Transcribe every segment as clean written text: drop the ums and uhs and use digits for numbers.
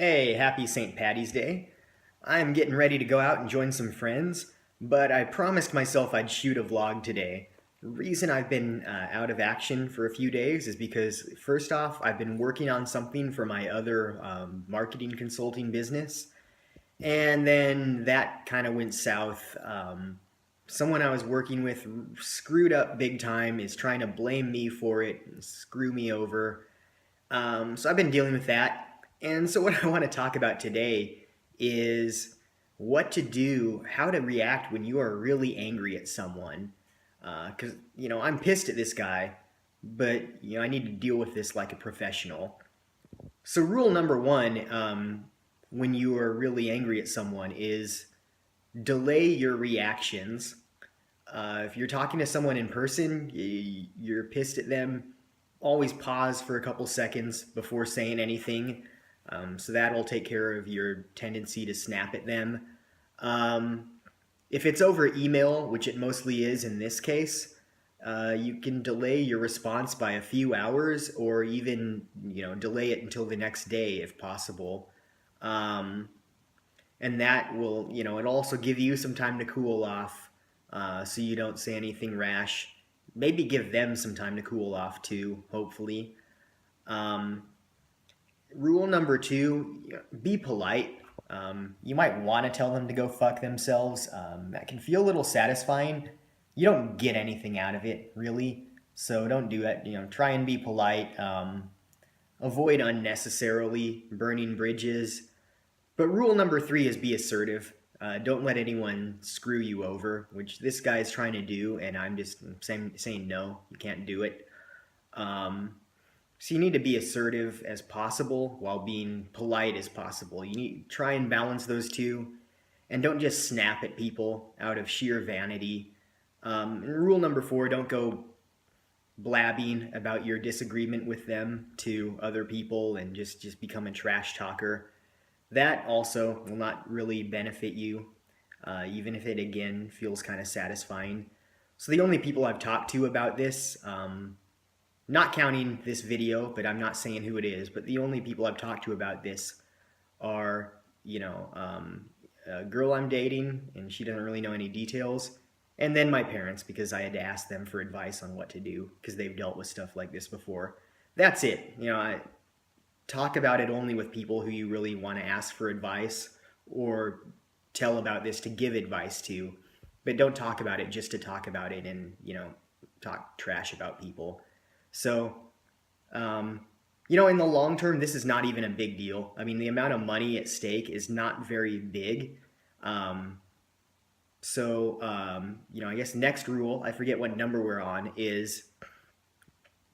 Hey, happy St. Patty's Day. I'm getting ready to go out and join some friends, but I promised myself I'd shoot a vlog today. The reason I've been out of action for a few days is because, first off, I've been working on something for my other marketing consulting business, and then that kind of went south. Someone I was working with screwed up big time, is trying to blame me for it, and screw me over. So I've been dealing with that. And so what I want to talk about today is what to do, how to react when you are really angry at someone. Because, I'm pissed at this guy, but, I need to deal with this like a professional. So rule number one, when you are really angry at someone is delay your reactions. If you're talking to someone in person, you're pissed at them, always pause for a couple seconds before saying anything. So that'll take care of your tendency to snap at them. Um, if it's over email, which it mostly is in this case, you can delay your response by a few hours or even, delay it until the next day if possible. Um, and that will, it'll also give you some time to cool off, so you don't say anything rash. Maybe give them some time to cool off too, hopefully. Um, Rule number two, be polite. You might want to tell them to go fuck themselves. That can feel a little satisfying. You don't get anything out of it, really. So don't do it. Try and be polite. Avoid unnecessarily burning bridges. But rule number three is be assertive. Don't let anyone screw you over, which this guy is trying to do, and I'm just saying no, you can't do it. So you need to be assertive as possible while being polite as possible. You need to try and balance those two, and don't just snap at people out of sheer vanity. And rule number four: don't go blabbing about your disagreement with them to other people and just become a trash talker. That also will not really benefit you, even if it again feels kind of satisfying. So the only people I've talked to about this, not counting this video, but I'm not saying who it is, but the only people I've talked to about this are, a girl I'm dating, and she doesn't really know any details, and then my parents, because I had to ask them for advice on what to do, because they've dealt with stuff like this before. That's it. I talk about it only with people who you really want to ask for advice or tell about this to give advice to, but don't talk about it just to talk about it and, talk trash about people. So, in the long term, this is not even a big deal. I mean, the amount of money at stake is not very big. I guess next rule, I forget what number we're on, is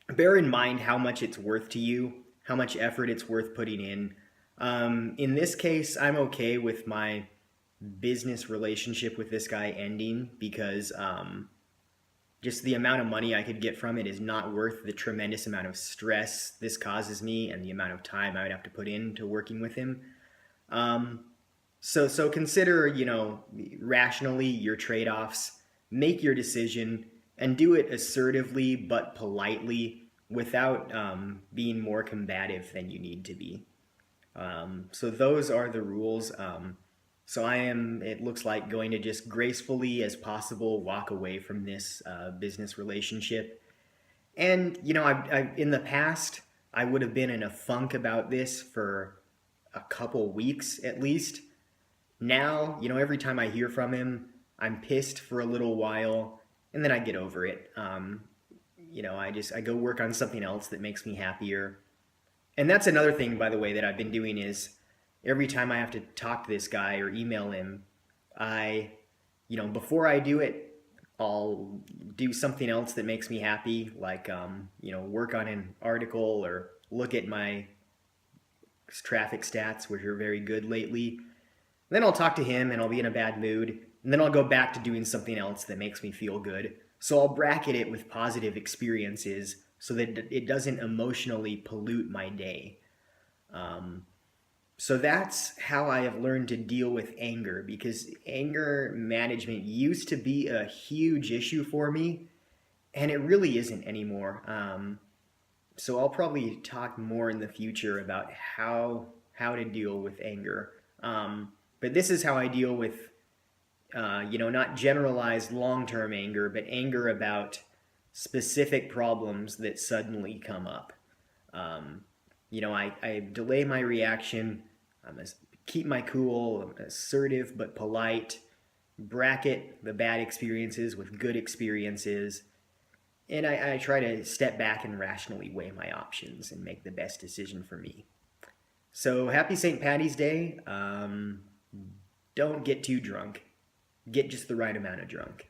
bear in mind how much it's worth to you, how much effort it's worth putting in. In this case, I'm okay with my business relationship with this guy ending because just the amount of money I could get from it is not worth the tremendous amount of stress this causes me and the amount of time I would have to put into working with him. So consider, rationally your trade-offs, make your decision, and do it assertively but politely without being more combative than you need to be. So those are the rules. So I am, it looks like, going to just gracefully as possible walk away from this business relationship. And, in the past, I would have been in a funk about this for a couple weeks at least. Now, every time I hear from him, I'm pissed for a little while, and then I get over it. I go work on something else that makes me happier. And that's another thing, by the way, that I've been doing is every time I have to talk to this guy or email him, before I do it, I'll do something else that makes me happy, like, work on an article or look at my traffic stats, which are very good lately. Then I'll talk to him and I'll be in a bad mood, and then I'll go back to doing something else that makes me feel good. So I'll bracket it with positive experiences so that it doesn't emotionally pollute my day. So that's how I have learned to deal with anger, because anger management used to be a huge issue for me, and it really isn't anymore. So I'll probably talk more in the future about how to deal with anger. But this is how I deal with, not generalized long-term anger, but anger about specific problems that suddenly come up. Um, I delay my reaction. Keep my cool. I'm assertive but polite. Bracket the bad experiences with good experiences. And I try to step back and rationally weigh my options and make the best decision for me. So happy St. Patty's Day. Don't get too drunk. Get just the right amount of drunk.